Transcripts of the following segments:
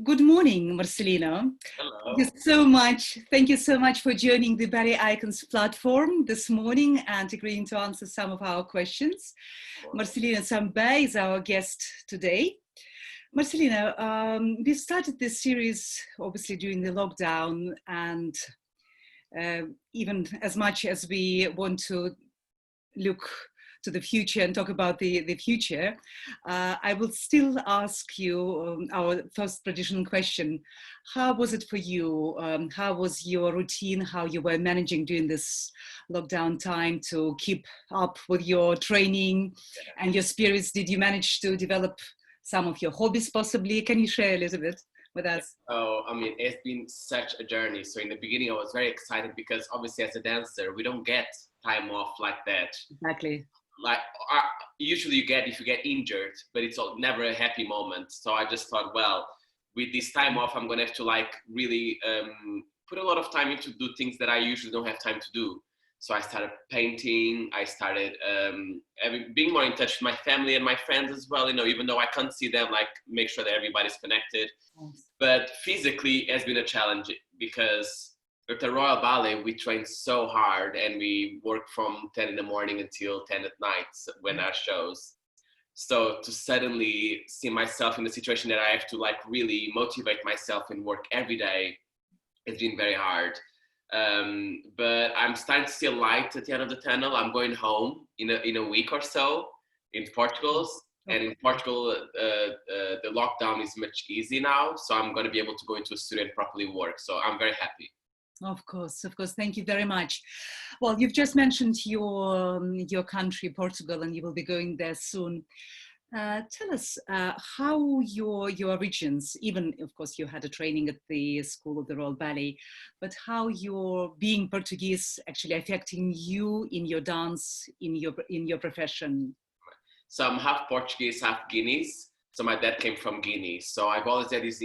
Good morning, Marcelino. Thank you Hello. so much. Thank you so much for joining the Ballet Icons platform this morning and agreeing to answer some of our questions. Marcelino Sambé is our guest today. Marcelino, we started this series obviously during the lockdown, and even as much as we want to look to the future and talk about the future, I will still ask you our first traditional question. How was it for you? How was your routine? How you were managing during this lockdown time to keep up with your training and your spirits? Did you manage to develop some of your hobbies possibly? Can you share a little bit with us? So, it's been such a journey. So in the beginning, I was very excited because obviously as a dancer, we don't get time off like that. Exactly. Like usually you get if you get injured, but it's never a happy moment. So I just thought, well, with this time off, I'm gonna have to like really put a lot of time into do things that I usually don't have time to do. So I started painting. I started being more in touch with my family and my friends as well. Even though I can't see them, like make sure that everybody's connected. Yes. But physically, it has been a challenge because at the Royal Ballet, we train so hard and we work from 10 in the morning until 10 at night when our shows. So to suddenly see myself in a situation that I have to like really motivate myself and work every day, it's been very hard. But I'm starting to see a light at the end of the tunnel. I'm going home in a week or so in Portugal. And in Portugal, the lockdown is much easier now. So I'm going to be able to go into a studio and properly work. So I'm very happy. Of course. Thank you very much. Well, you've just mentioned your country, Portugal, and you will be going there soon. Tell us how your origins, even of course you had a training at the School of the Royal Ballet, but how your being Portuguese actually affecting you in your dance, in your profession. So I'm half Portuguese, half Guineas. So my dad came from Guinea. So I've always had this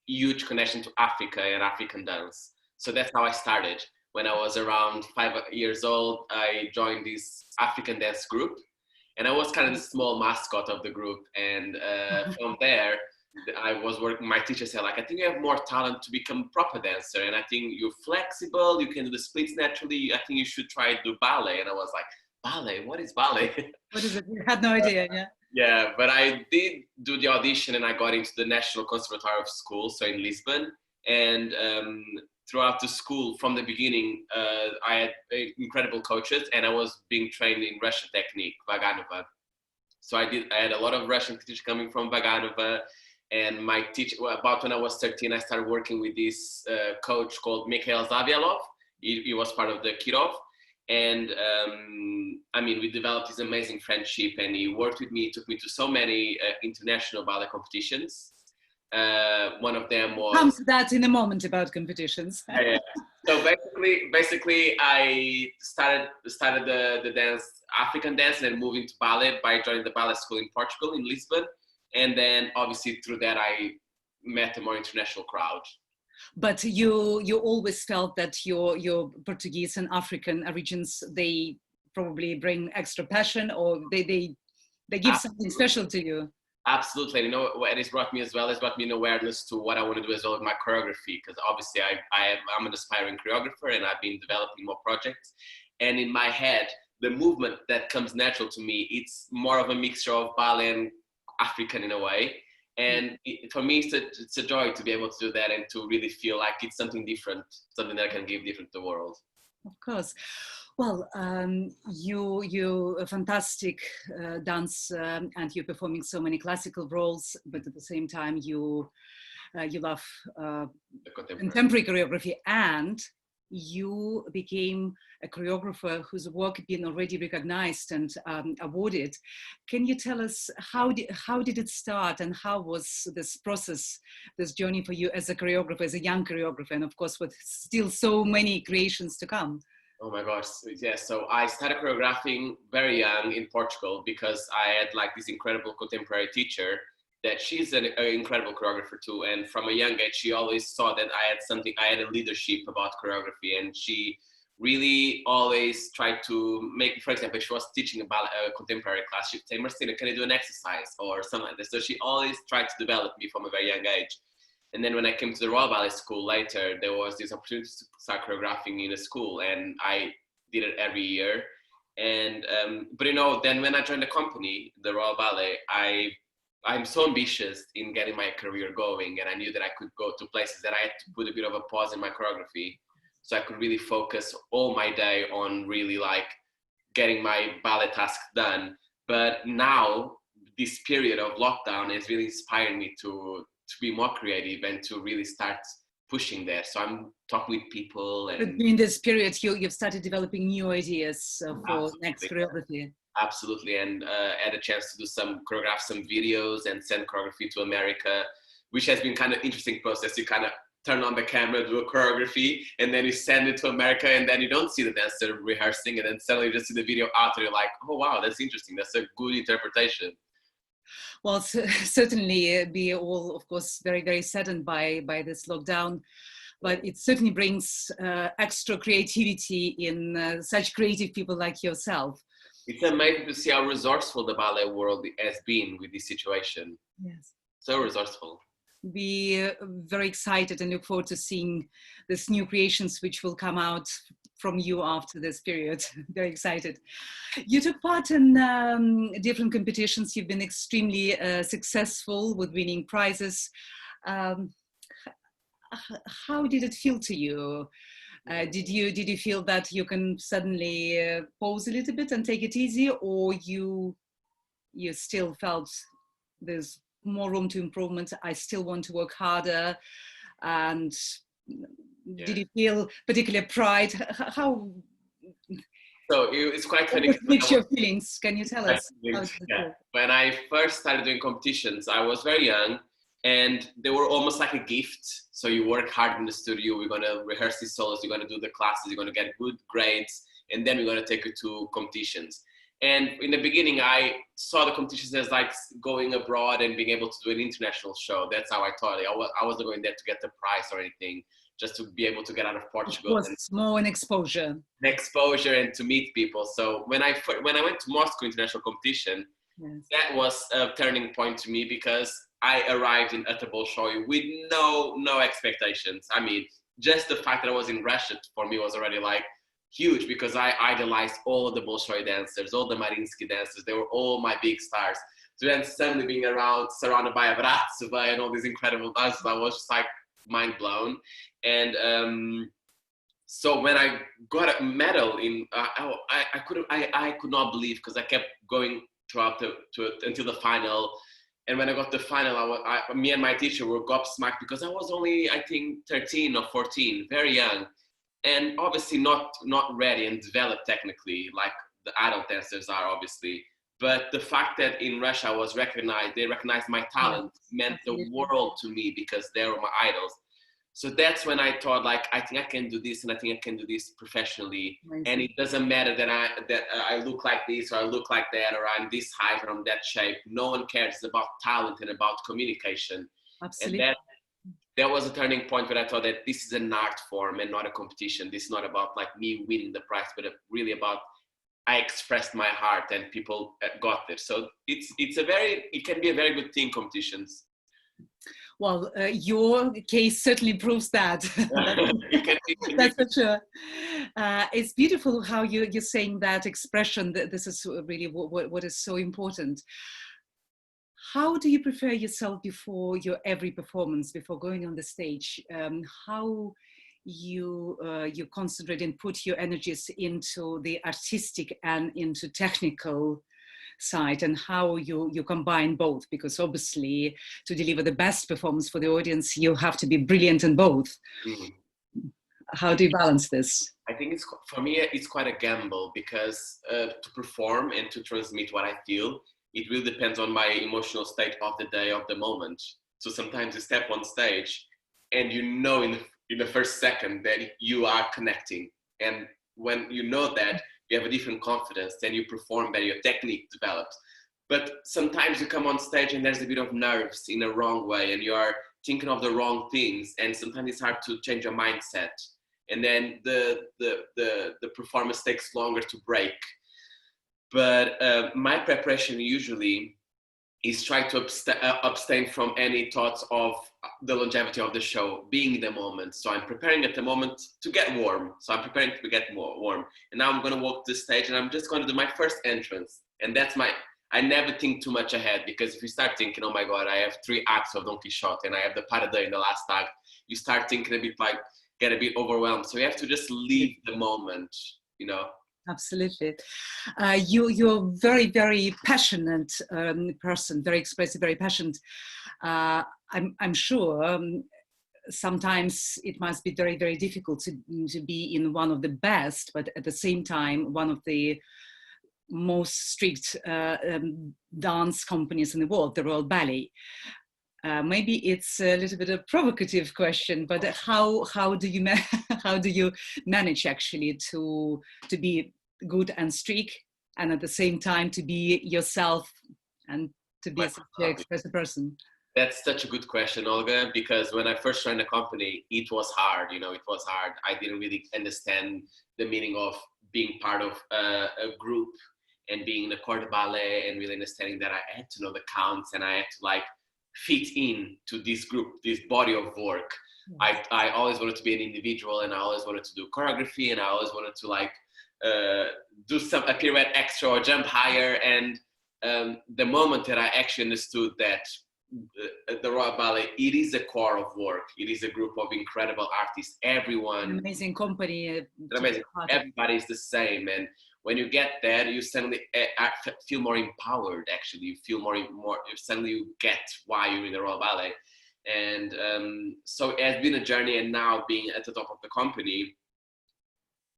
huge connection to Africa and African dance. So that's how I started. When I was around 5 years old, I joined this African dance group. And I was kind of the small mascot of the group. And from there, I was working, my teacher said, like, I think you have more talent to become a proper dancer. And I think you're flexible, you can do the splits naturally. I think you should try to do ballet. And I was like, ballet? What is ballet? What is it? You had no idea, yeah? Yeah, but I did do the audition and I got into the National Conservatory of School, so in Lisbon. And throughout the school, from the beginning, I had incredible coaches and I was being trained in Russian technique, Vaganova. So I had a lot of Russian teachers coming from Vaganova. And my teacher, about when I was 13, I started working with this coach called Mikhail Zavialov. He was part of the Kirov. And we developed this amazing friendship and he worked with me, took me to so many international ballet competitions. One of them was... Come to that in a moment about competitions. Yeah. So basically I started the dance, African dance, and then moved into ballet by joining the ballet school in Portugal, in Lisbon. And then obviously through that, I met a more international crowd. But you always felt that your Portuguese and African origins, they probably bring extra passion, or they give something special to you. Absolutely. And what it's brought me as well, it's brought me an awareness to what I want to do as well with my choreography, because obviously I'm an aspiring choreographer and I've been developing more projects. And in my head, the movement that comes natural to me, it's more of a mixture of ballet and African in a way. And for me, it's a joy to be able to do that and to really feel like it's something different, something that I can give different to the world. Of course. Well, you're a fantastic dancer and you're performing so many classical roles, but at the same time you love contemporary choreography, and you became a choreographer whose work had been already recognized and awarded. Can you tell us how did it start and how was this process, this journey for you as a choreographer, as a young choreographer, and of course with still so many creations to come? Oh my gosh, yes. So I started choreographing very young in Portugal because I had like this incredible contemporary teacher that she's an incredible choreographer too. And from a young age, she always saw that I had a leadership about choreography. And she really always tried to make, for example, if she was teaching about a contemporary class, she'd say, Marcelino, can you do an exercise or something like that? So she always tried to develop me from a very young age. And then when I came to the Royal Ballet School later, there was this opportunity to start choreographing in a school, and I did it every year. And but then when I joined the company, the Royal Ballet, I'm so ambitious in getting my career going, and I knew that I could go to places that I had to put a bit of a pause in my choreography, so I could really focus all my day on really like getting my ballet task done. But now this period of lockdown has really inspired me to be more creative and to really start pushing there. So I'm talking with people. And in this period, you've started developing new ideas for next choreography. Absolutely, and had a chance to do choreograph some videos and send choreography to America, which has been kind of interesting process. You kind of turn on the camera, do a choreography, and then you send it to America, and then you don't see the dancer rehearsing, and then suddenly you just see the video after. You're like, oh wow, that's interesting. That's a good interpretation. Well, certainly we all, of course, very, very saddened by this lockdown, but it certainly brings extra creativity in such creative people like yourself. It's amazing to see how resourceful the ballet world has been with this situation. Yes. So resourceful. We're very excited and look forward to seeing these new creations which will come out from you after this period. Very excited. You took part in different competitions. You've been extremely successful with winning prizes. How did it feel to you? Did you feel that you can suddenly pause a little bit and take it easy, or you still felt there's more room to improvement? I still want to work harder. And did you feel particular pride? How? So it's quite funny. What's your feelings? Can you tell us? Yeah. When I first started doing competitions, I was very young, and they were almost like a gift. So you work hard in the studio. We're gonna rehearse these solos. You're gonna do the classes. You're gonna get good grades, and then we're gonna take you to competitions. And in the beginning, I saw the competitions as like going abroad and being able to do an international show. That's how I thought it. I wasn't going there to get the prize or anything, just to be able to get out of Portugal. It was more an exposure. Exposure and to meet people. So when I went to Moscow International Competition, yes, that was a turning point to me, because I arrived in utter Bolshoi with no expectations. I mean, just the fact that I was in Russia for me was already like huge, because I idolized all the Bolshoi dancers, all the Mariinsky dancers. They were all my big stars. So then suddenly being surrounded by Abratsova and all these incredible dancers, I was just like mind blown. And so when I got a medal I could not believe, because I kept going throughout until the final. And when I got the final, me and my teacher were gobsmacked, because I was only, I think, 13 or 14, very young. And obviously not ready and developed technically like the adult dancers are, obviously. But the fact that in Russia I was recognized, they recognized my talent, meant the world to me, because they were my idols. So that's when I thought, like, I think I can do this, and I think I can do this professionally. And it doesn't matter that I look like this, or I look like that, or I'm this height, or I'm that shape. No one cares. It's about talent and about communication. Absolutely. And that was a turning point where I thought that this is an art form and not a competition. This is not about like me winning the prize, but really about I expressed my heart and people got there. So it can be a very good thing, competitions. Well, your case certainly proves that. That's for sure. It's beautiful how you're saying that expression. That this is really what is so important. How do you prepare yourself before your every performance, before going on the stage? How you concentrate and put your energies into the artistic and into technical side, and how you combine both? Because obviously to deliver the best performance for the audience, you have to be brilliant in both. Mm-hmm. How do you balance this? I think for me it's quite a gamble, because to perform and to transmit what I feel, it really depends on my emotional state of the day, of the moment. So sometimes you step on stage and in the first second that you are connecting, and when you know that, you have a different confidence, then you perform better, your technique develops. But sometimes you come on stage and there's a bit of nerves in a wrong way, and you are thinking of the wrong things, and sometimes it's hard to change your mindset. And then the performance takes longer to break. But my preparation usually is try to abstain from any thoughts of the longevity of the show, being in the moment. So I'm preparing at the moment to get warm. So I'm preparing to get more warm. And now I'm going to walk to the stage and I'm just going to do my first entrance. And that's I never think too much ahead, because if you start thinking, oh my God, I have 3 acts of Don Quixote and I have the Parade in the last act, you start thinking a bit like, get a bit overwhelmed. So you have to just leave the moment, you know? Absolutely. You're very, very passionate person, very expressive, very passionate. I'm sure sometimes it must be very, very difficult to be in one of the best, but at the same time, one of the most strict dance companies in the world, the Royal Ballet. Maybe it's a little bit of a provocative question, but how do you how do you manage actually to be good and strict, and at the same time to be yourself and to be such an expressive person? That's such a good question, Olga, because when I first joined the company, it was hard. You know, it was hard. I didn't really understand the meaning of being part of a group and being in the corps de ballet, and really understanding that I had to know the counts and I had to like fit in to this group, this body of work. I always wanted to be an individual, and I always wanted to do choreography, and I always wanted to like do a pirouette extra or jump higher. And the moment that I actually understood that the Royal Ballet, it is a core of work. It is a group of incredible artists. Everyone, an amazing company. Amazing. Everybody is the same, and when you get there, you suddenly feel more empowered. Actually, you feel more. Suddenly, you get why you're in the Royal Ballet, and so it has been a journey. And now, being at the top of the company,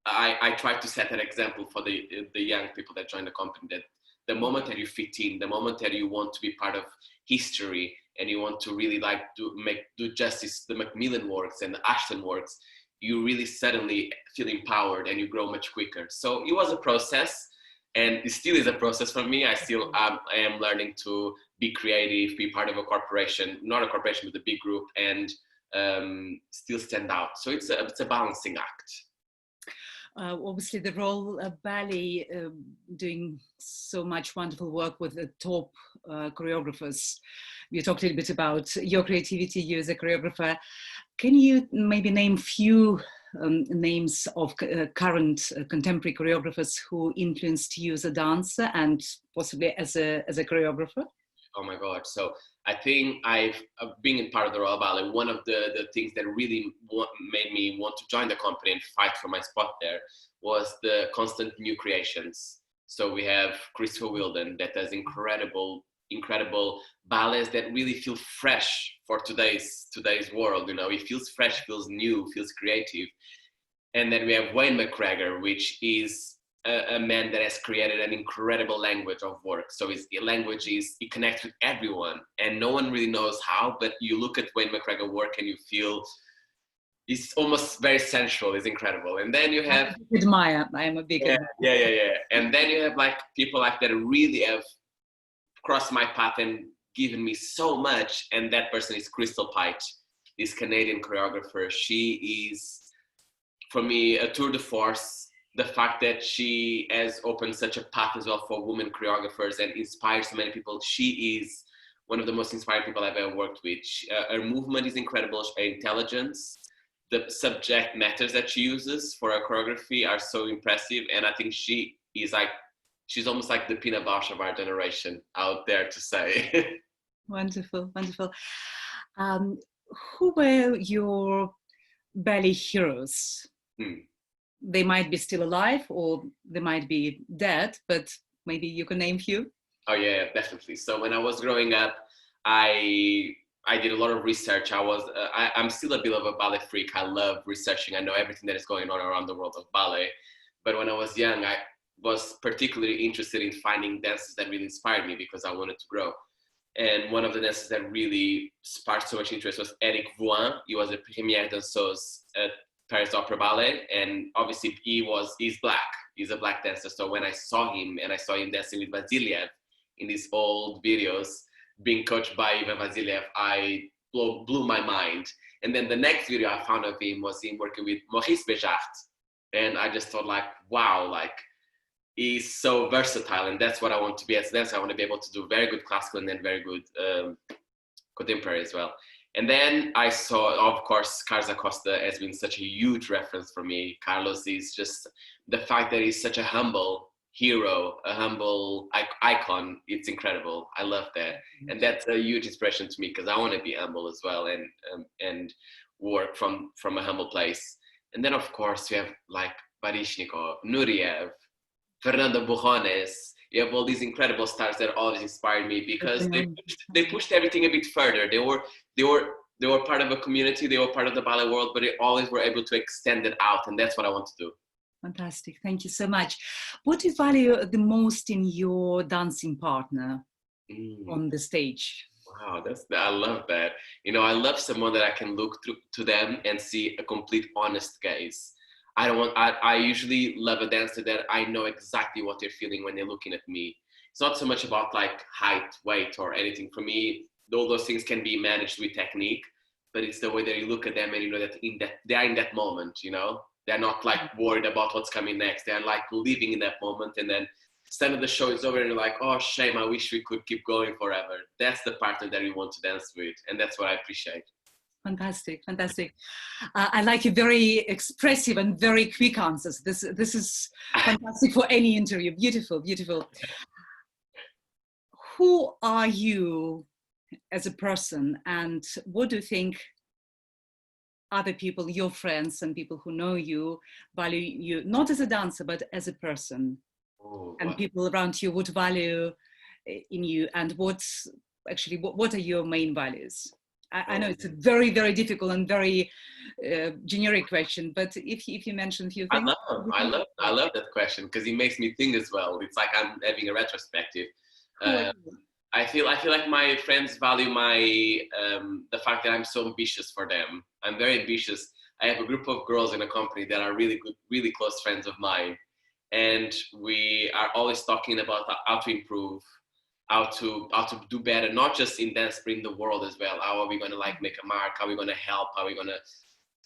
I try to set an example for the young people that join the company, that the moment that you fit in, the moment that you want to be part of history, and you want to really like do justice the Macmillan works and the Ashton works, you really suddenly feel empowered and you grow much quicker. So it was a process, and it still is a process for me. I still I am learning to be creative, be part of a corporation, not a corporation, but a big group, and still stand out. So it's a balancing act. Obviously, the Royal Ballet doing so much wonderful work with the top choreographers. You talked a little bit about your creativity, you as a choreographer. Can you maybe name few names of current contemporary choreographers who influenced you as a dancer and possibly as a choreographer? Oh my God. So I think being part of the Royal Ballet, one of the things that really made me want to join the company and fight for my spot there was the constant new creations. So we have Christopher Wilden that does incredible ballets that really feel fresh for today's world. You know, it feels fresh, feels new, feels creative. And then we have Wayne McGregor, which is a man that has created an incredible language of work. So his language it connects with everyone, and no one really knows how, but you look at Wayne McGregor work and you feel it's almost very sensual. It's incredible. And then you have I am a big yeah. And then you have like people like that really have crossed my path and given me so much. And that person is Crystal Pite, this Canadian choreographer. She is, for me, a tour de force. The fact that she has opened such a path as well for women choreographers and inspires so many people. She is one of the most inspiring people I've ever worked with. Her movement is incredible. Her intelligence, the subject matters that she uses for her choreography are so impressive. And I think she's almost like the Pina Bausch of our generation, out there to say. Wonderful, wonderful. Who were your ballet heroes? They might be still alive or they might be dead, but maybe you can name a few. Oh yeah, definitely. So when I was growing up, I did a lot of research. I'm still a bit of a ballet freak. I love researching. I know everything that is going on around the world of ballet. But when I was young, I was particularly interested in finding dances that really inspired me because I wanted to grow. And one of the dances that really sparked so much interest was Eric Vouin. He was a première danseuse at Paris Opera Ballet, and obviously he's black. He's a black dancer. So when I saw him and I saw him dancing with Vasiliev in these old videos, being coached by Ivan Vasiliev, I blew my mind. And then the next video I found of him was him working with Maurice Béjart. And I just thought like, wow, like is so versatile, and that's what I want to be as a dancer. I want to be able to do very good classical and then very good contemporary as well. And then I saw, of course, Carlos Acosta has been such a huge reference for me. Carlos is just the fact that he's such a humble hero, a humble icon. It's incredible. I love that, and that's a huge inspiration to me because I want to be humble as well and work from a humble place. And then, of course, we have like Barishnikov, Nureyev, Fernando Borrones. You have all these incredible stars that always inspired me because they pushed everything a bit further. They were part of a community. They were part of the ballet world, but they always were able to extend it out, and that's what I want to do. Fantastic. Thank you so much. What do you value the most in your dancing partner on the stage? Wow, I love that. You know, I love someone that I can look to them and see a complete honest gaze. I usually love a dancer that I know exactly what they're feeling when they're looking at me. It's not so much about like height, weight, or anything. For me, all those things can be managed with technique, but it's the way that you look at them and you know that they're in that moment, you know? They're not like worried about what's coming next. They're like living in that moment, and then suddenly the show is over and you're like, oh, shame, I wish we could keep going forever. That's the partner that you want to dance with, and that's what I appreciate. Fantastic, fantastic. I like your very expressive and very quick answers. This is fantastic for any interview. Beautiful, beautiful. Who are you as a person, and what do you think other people, your friends and people who know you, value you, not as a dancer, but as a person? And people around you would value in you, and what are your main values? I know it's a very, very difficult and very generic question, but if you mention a few things. I love that question because it makes me think as well. It's like I'm having a retrospective. I feel like my friends value the fact that I'm so ambitious for them. I'm very ambitious. I have a group of girls in a company that are really good, really close friends of mine. And we are always talking about how to improve, how to do better, not just in dance, but in the world as well. How are we going to like make a mark? How are we going to help? How are we going to?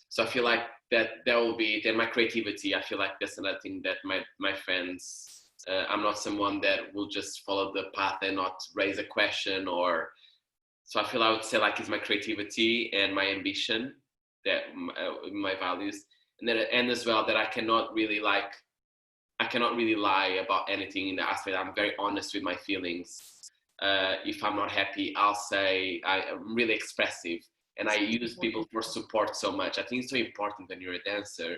So I feel like that will be then my creativity. I feel like that's another thing that my friends. I'm not someone that will just follow the path and not raise a question or. So I would say like it's my creativity and my ambition, that my values, and as well that I cannot really lie about anything in the aspect. I'm very honest with my feelings. If I'm not happy, I'll say I'm really expressive, and I use people for support so much. I think it's so important when you're a dancer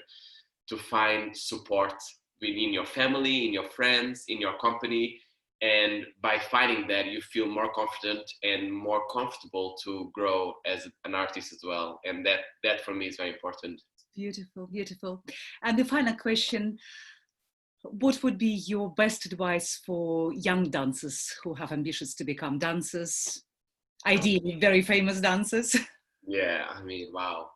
to find support within your family, in your friends, in your company. And by finding that, you feel more confident and more comfortable to grow as an artist as well. And that for me is very important. Beautiful, beautiful. And the final question, what would be your best advice for young dancers who have ambitions to become dancers, ideally very famous dancers? Yeah, I mean, wow.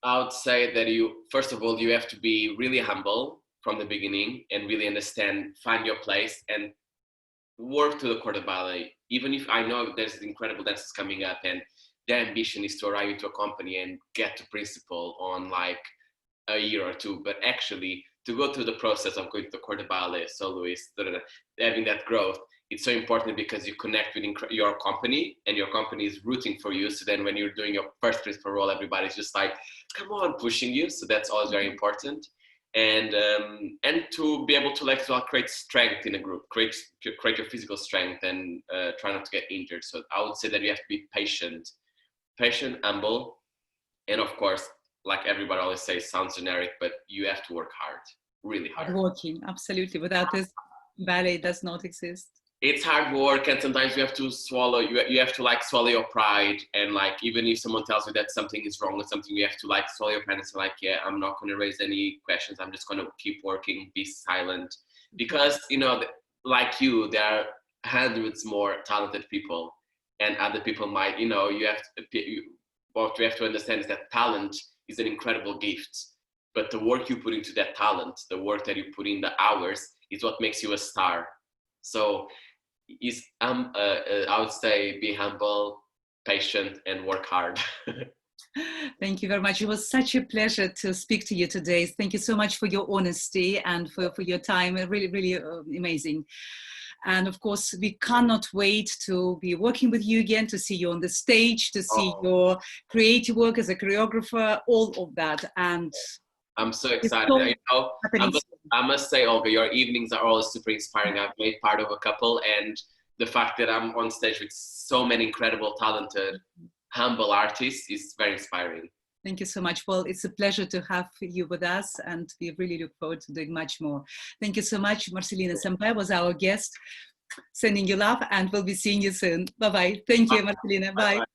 I would say that first of all, you have to be really humble from the beginning and really understand, find your place and work to the corps de ballet. Even if I know there's incredible dancers coming up and their ambition is to arrive into a company and get to principal on like a year or two, but actually to go through the process of going to the corps de ballet, soloist, having that growth, it's so important because you connect with your company and your company is rooting for you. So then when you're doing your first principal role, everybody's just like, come on, pushing you. So that's always very important. And to be able to like create strength in a group, create your physical strength and try not to get injured. So I would say that you have to be patient, humble, and of course, like everybody always says, sounds generic, but you have to work hard, really hard. Hardworking, absolutely. Without this, ballet does not exist. It's hard work, and sometimes you have to swallow. You have to like swallow your pride, and like even if someone tells you that something is wrong with something, you have to like swallow your pride and say like, yeah, I'm not going to raise any questions. I'm just going to keep working, be silent, because like you, there are hundreds more talented people, and other people might, what we have to understand is that talent is an incredible gift, but the work you put into that talent, the work that you put in the hours, is what makes you a star. So I would say be humble, patient, and work hard. Thank you very much. It was such a pleasure to speak to you today. Thank you so much for your honesty and for your time. Really, really amazing. And of course, we cannot wait to be working with you again, to see you on the stage, to see your creative work as a choreographer, all of that. And I'm so excited. You know, I must say, Olga, your evenings are always super inspiring. I've made part of a couple, and the fact that I'm on stage with so many incredible, talented, humble artists is very inspiring. Thank you so much. Well, it's a pleasure to have you with us, and we really look forward to doing much more. Thank you so much. Marcelino Sambé was our guest. Sending you love, and we'll be seeing you soon. Bye-bye. Thank you, Marcelino. Bye. Bye.